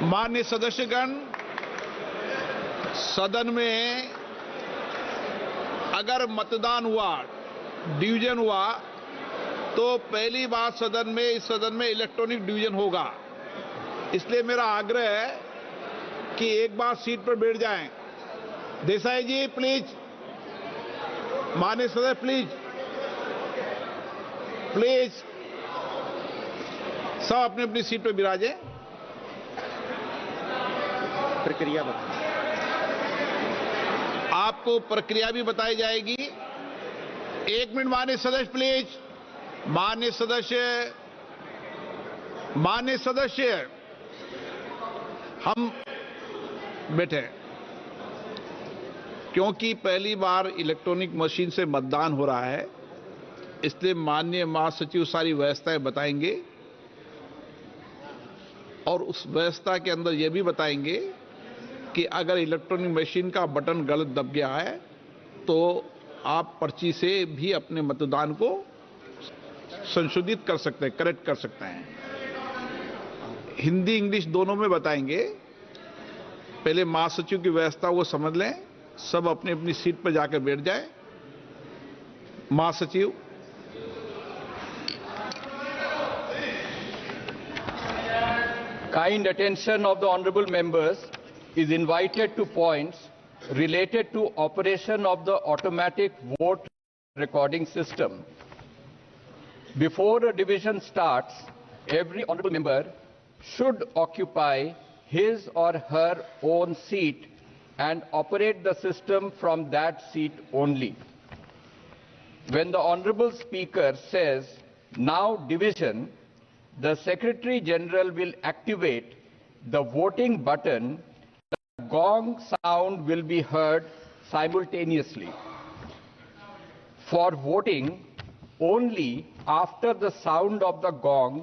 माननीय सदस्यगण, सदन में अगर मतदान हुआ, डिवीजन हुआ, तो पहली बार इस सदन में इलेक्ट्रॉनिक डिवीजन होगा। इसलिए मेरा आग्रह है कि एक बार सीट पर बैठ जाएं। देसाई जी प्लीज, माननीय सदस्य प्लीज सब अपनी अपनी सीट पर विराजें। प्रक्रिया बताएं। आपको प्रक्रिया भी बताई जाएगी। एक मिनट माननीय सदस्य प्लीज। माननीय सदस्य हम बैठे, क्योंकि पहली बार इलेक्ट्रॉनिक मशीन से मतदान हो रहा है, इसलिए माननीय महासचिव सारी व्यवस्थाएं बताएंगे और उस व्यवस्था के अंदर यह भी बताएंगे कि अगर इलेक्ट्रॉनिक मशीन का बटन गलत दब गया है तो आप पर्ची से भी अपने मतदान को संशोधित कर सकते हैं, करेक्ट कर सकते हैं। हिंदी इंग्लिश दोनों में बताएंगे। पहले महासचिव की व्यवस्था वो समझ लें, सब अपनी अपनी सीट पर जाकर बैठ जाए। महासचिव। Kind attention of the honorable members is invited to points related to operation of the automatic vote recording system. Before a division starts, every honorable member should occupy his or her own seat and operate the system from that seat only. When the honorable speaker says, "Now division," the Secretary General will activate the voting button. The gong sound will be heard simultaneously. For voting, only after the sound of the gong,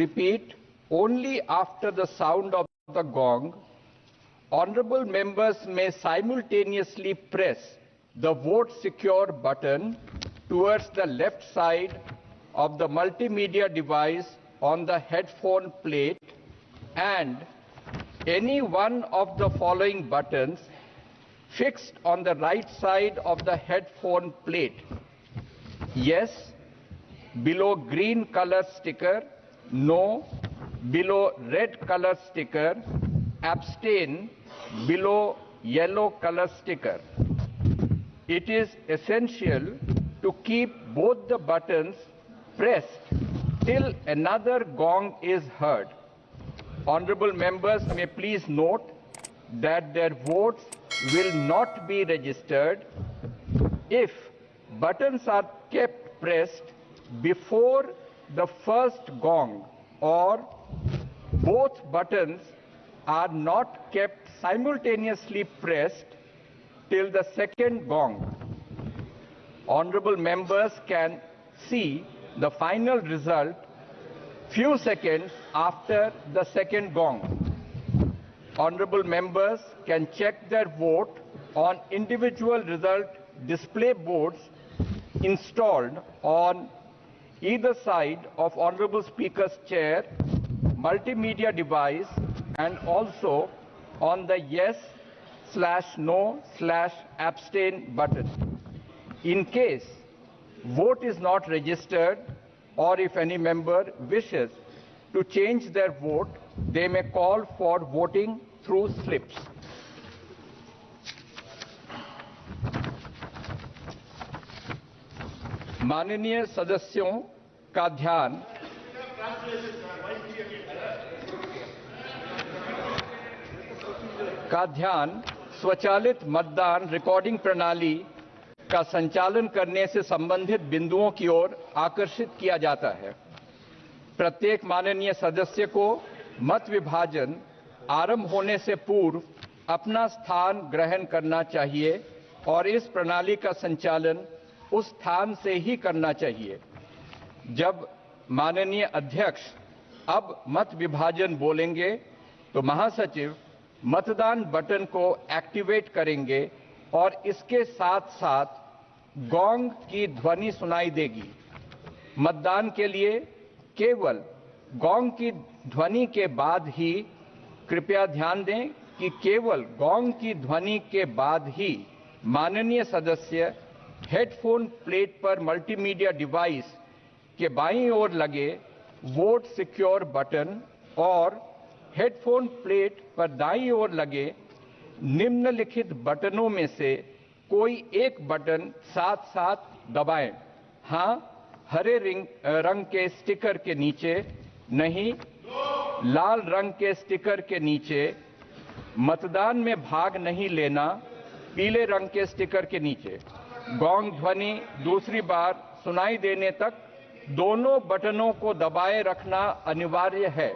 repeat, only after the sound of the gong, honorable members may simultaneously press the vote secure button towards the left side of the multimedia device on the headphone plate, and any one of the following buttons fixed on the right side of the headphone plate: yes below green color sticker, no below red color sticker, abstain below yellow color sticker. It is essential to keep both the buttons pressed till another gong is heard. Honorable members may please note that their votes will not be registered if buttons are kept pressed before the first gong, or both buttons are not kept simultaneously pressed till the second gong. Honorable members can see the final result few seconds after the second gong. Honorable members can check their vote on individual result display boards installed on either side of Honorable Speaker's chair, multimedia device, and also on the yes/no/abstain button. In case vote is not registered, or if any member wishes to change their vote, they may call for voting through slips. माननीय सदस्यों का ध्यान स्वचालित मतदान recording प्रणाली का संचालन करने से संबंधित बिंदुओं की ओर आकर्षित किया जाता है। प्रत्येक माननीय सदस्य को मत विभाजन आरंभ होने से पूर्व अपना स्थान ग्रहण करना चाहिए और इस प्रणाली का संचालन उस स्थान से ही करना चाहिए। जब माननीय अध्यक्ष अब मत विभाजन बोलेंगे तो महासचिव मतदान बटन को एक्टिवेट करेंगे और इसके साथ साथ गोंग की ध्वनि सुनाई देगी। मतदान के लिए केवल गोंग की ध्वनि के बाद ही कृपया ध्यान दें कि केवल गोंग की ध्वनि के बाद ही माननीय सदस्य हेडफोन प्लेट पर मल्टीमीडिया डिवाइस के बाईं ओर लगे वोट सिक्योर बटन और हेडफोन प्लेट पर दाईं ओर लगे निम्नलिखित बटनों में से कोई एक बटन साथ साथ दबाएं। हां, हरे रंग के स्टिकर के नीचे, नहीं लाल रंग के स्टिकर के नीचे, मतदान में भाग नहीं लेना, पीले रंग के स्टिकर के नीचे। गोंग ध्वनि दूसरी बार सुनाई देने तक दोनों बटनों को दबाए रखना अनिवार्य है।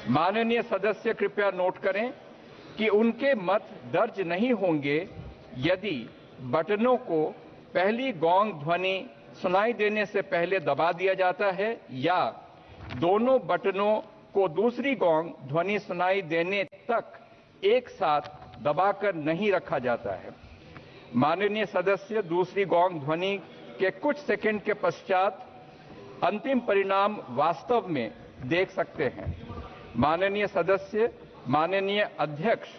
माननीय सदस्य कृपया नोट करें कि उनके मत दर्ज नहीं होंगे यदि बटनों को पहली गोंग ध्वनि सुनाई देने से पहले दबा दिया जाता है या दोनों बटनों को दूसरी गोंग ध्वनि सुनाई देने तक एक साथ दबाकर नहीं रखा जाता है। माननीय सदस्य दूसरी गोंग ध्वनि के कुछ सेकंड के पश्चात अंतिम परिणाम वास्तव में देख सकते हैं। माननीय सदस्य माननीय अध्यक्ष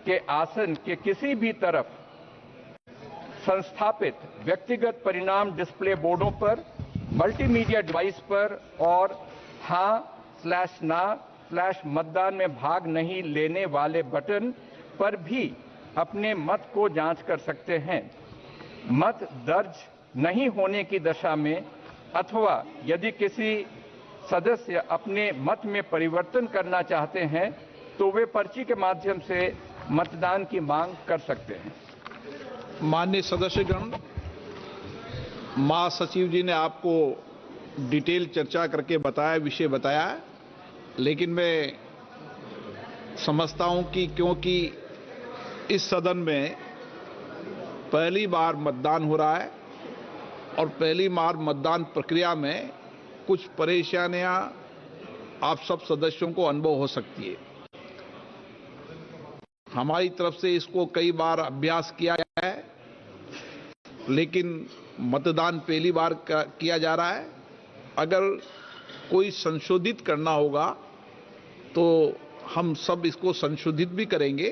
के आसन के किसी भी तरफ संस्थापित व्यक्तिगत परिणाम डिस्प्ले बोर्डों पर, मल्टीमीडिया डिवाइस पर और हाँ/ना/मतदान में भाग नहीं लेने वाले बटन पर भी अपने मत को जांच कर सकते हैं। मत दर्ज नहीं होने की दशा में अथवा यदि किसी सदस्य अपने मत में परिवर्तन करना चाहते हैं तो वे पर्ची के माध्यम से मतदान की मांग कर सकते हैं। माननीय सदस्यगण, महासचिव जी ने आपको डिटेल चर्चा करके विषय बताया, लेकिन मैं समझता हूं कि क्योंकि इस सदन में पहली बार मतदान हो रहा है और पहली बार मतदान प्रक्रिया में कुछ परेशानियां आप सब सदस्यों को अनुभव हो सकती है। हमारी तरफ से इसको कई बार अभ्यास किया गया है, लेकिन मतदान पहली बार किया जा रहा है। अगर कोई संशोधित करना होगा तो हम सब इसको संशोधित भी करेंगे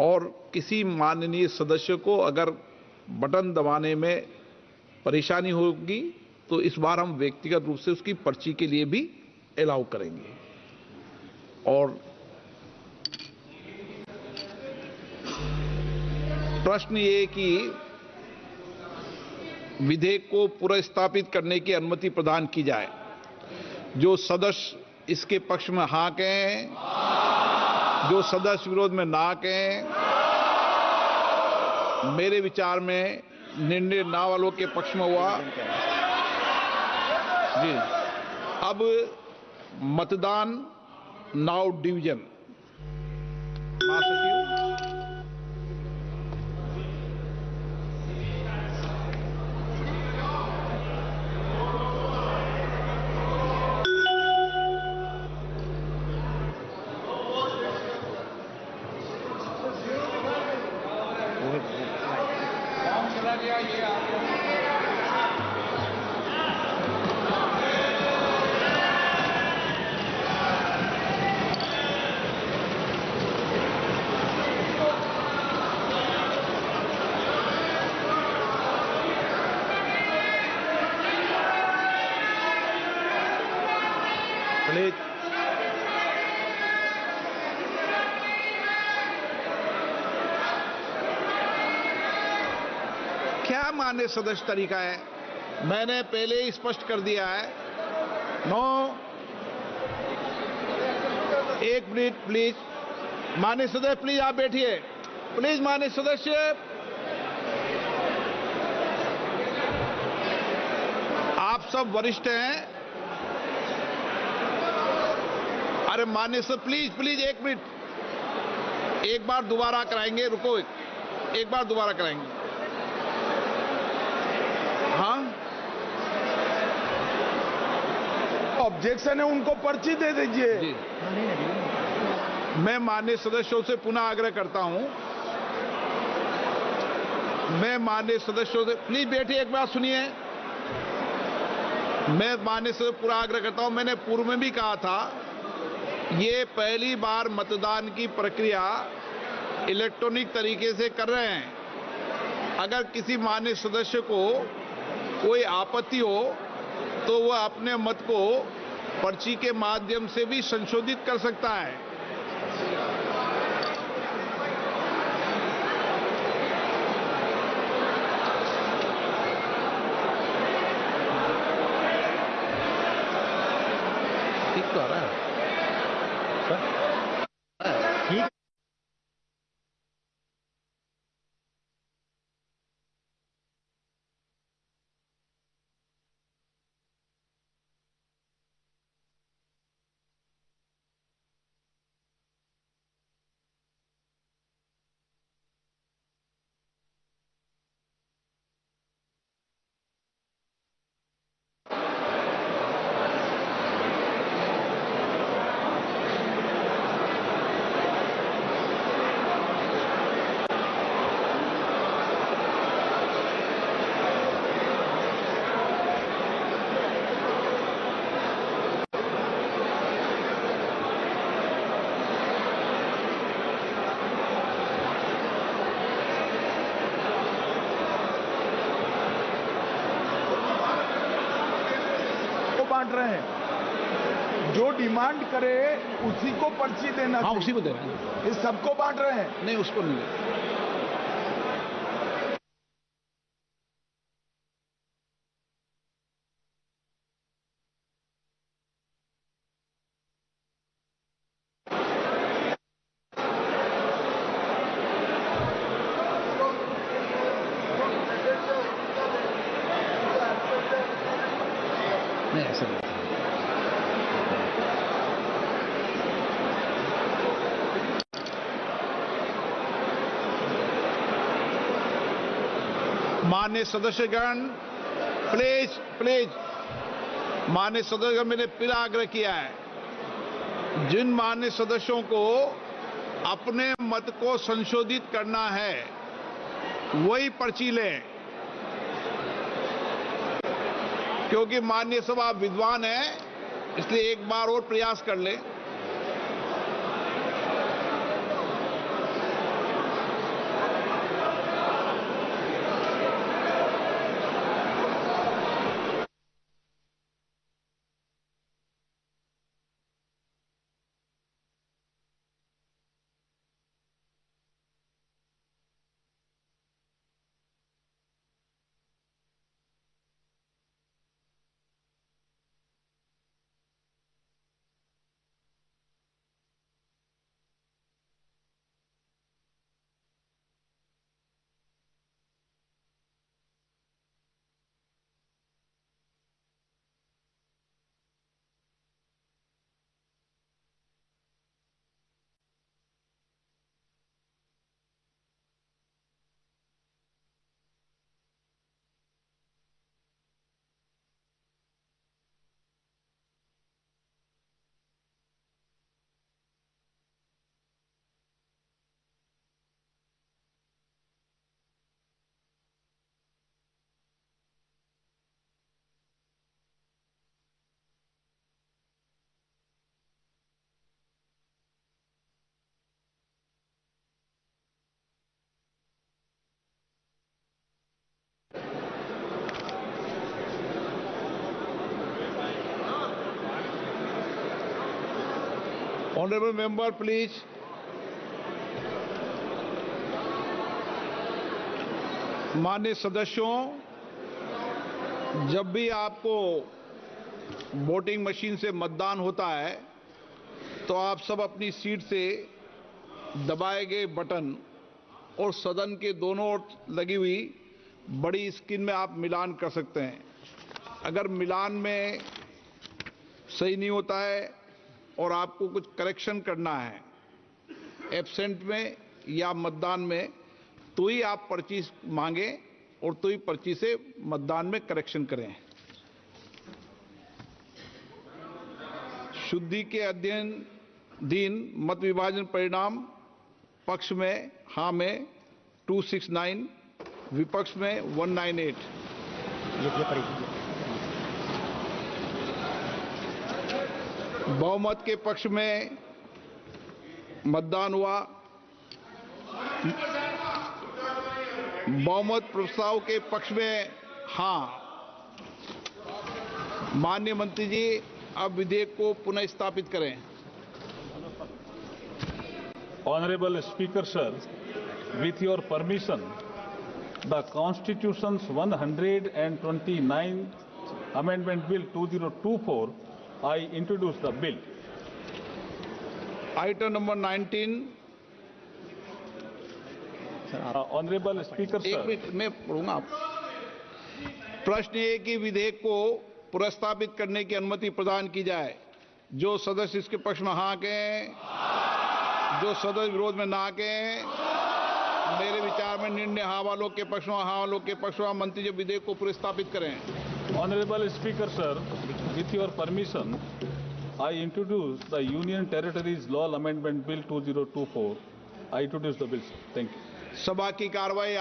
और किसी माननीय सदस्य को अगर बटन दबाने में परेशानी होगी तो इस बार हम व्यक्तिगत रूप से उसकी पर्ची के लिए भी अलाउ करेंगे। और प्रश्न ये कि विधेयक को पुनर्स्थापित करने की अनुमति प्रदान की जाए। जो सदस्य इसके पक्ष में हाँ कहें, जो सदस्य विरोध में ना कहें, मेरे विचार में निर्णय ना वालों के पक्ष में हुआ। जी, अब मतदान नाउ डिवीजन। महासचिव, प्लीज क्या मान्य सदस्य तरीका है? मैंने पहले ही स्पष्ट कर दिया है। नो, एक मिनट प्लीज। मान्य सदस्य प्लीज आप बैठिए। प्लीज मान्य सदस्य, आप सब वरिष्ठ हैं। अरे मान्य सर प्लीज एक मिनट, एक बार दोबारा कराएंगे। रुको, एक बार दोबारा कराएंगे। हाँ, ऑब्जेक्शन है, उनको पर्ची दे दीजिए। जी, मैं माननीय सदस्यों से पुनः आग्रह करता हूं। मैं माननीय सदस्यों से, प्लीज बैठिए, एक बार सुनिए। मैं माननीय से पूरा आग्रह करता हूं, मैंने पूर्व में भी कहा था ये पहली बार मतदान की प्रक्रिया इलेक्ट्रॉनिक तरीके से कर रहे हैं। अगर किसी मान्य सदस्य को कोई आपत्ति हो तो वह अपने मत को पर्ची के माध्यम से भी संशोधित कर सकता है। ठीक तो आ रहा है। ठीक। बांट रहे हैं, जो डिमांड करे उसी को पर्ची देना। हाँ, उसी को दे रहे हैं। ये सबको बांट रहे हैं। नहीं, उसको नहीं दे रहे। नहीं, ऐसा नहीं। मान्य सदस्यगण, प्लीज प्लीज, मान्य सदस्यगण, मैंने फिर आग्रह किया है, जिन मान्य सदस्यों को अपने मत को संशोधित करना है वही पर्ची लें, क्योंकि माननीय सभा विद्वान है, इसलिए एक बार और प्रयास कर लें। Honourable member, please. माननीय सदस्यों, जब भी आपको वोटिंग मशीन से मतदान होता है तो आप सब अपनी सीट से दबाए गए बटन और सदन के दोनों ओर लगी हुई बड़ी स्क्रीन में आप मिलान कर सकते हैं। अगर मिलान में सही नहीं होता है और आपको कुछ करेक्शन करना है एब्सेंट में या मतदान में, तो ही आप पर्ची मांगे और तो ही पर्ची से मतदान में करेक्शन करें। शुद्धि के अध्ययन मत विभाजन परिणाम पक्ष में हाँ में 269, विपक्ष में 198। बहुमत के पक्ष में मतदान हुआ। बहुमत प्रस्ताव के पक्ष में हाँ। माननीय मंत्री जी, अब विधेयक को पुनः स्थापित करें। Honorable Speaker, sir, with your permission, the Constitution's 129th Amendment Bill 2024, I introduce the bill. Item number 19। Honorable Speaker, एक sir, मिनट मैं पढ़ूंगा। प्रश्न ये कि विधेयक को पुनर्स्थापित करने की अनुमति प्रदान की जाए। जो सदस्य इसके पक्ष में हाँ कहें, जो सदस्य विरोध में ना कहें। मेरे विचार में निर्णय हाँ वालों के पक्ष में, हाँ वालों के पक्ष में। मंत्री जी विधेयक को पुनर्स्थापित करें। Honorable Speaker, sir, with your permission, I introduce the Union Territories Law Amendment Bill 2024. I introduce the bill, sir. Thank you. सभा की कार्रवाई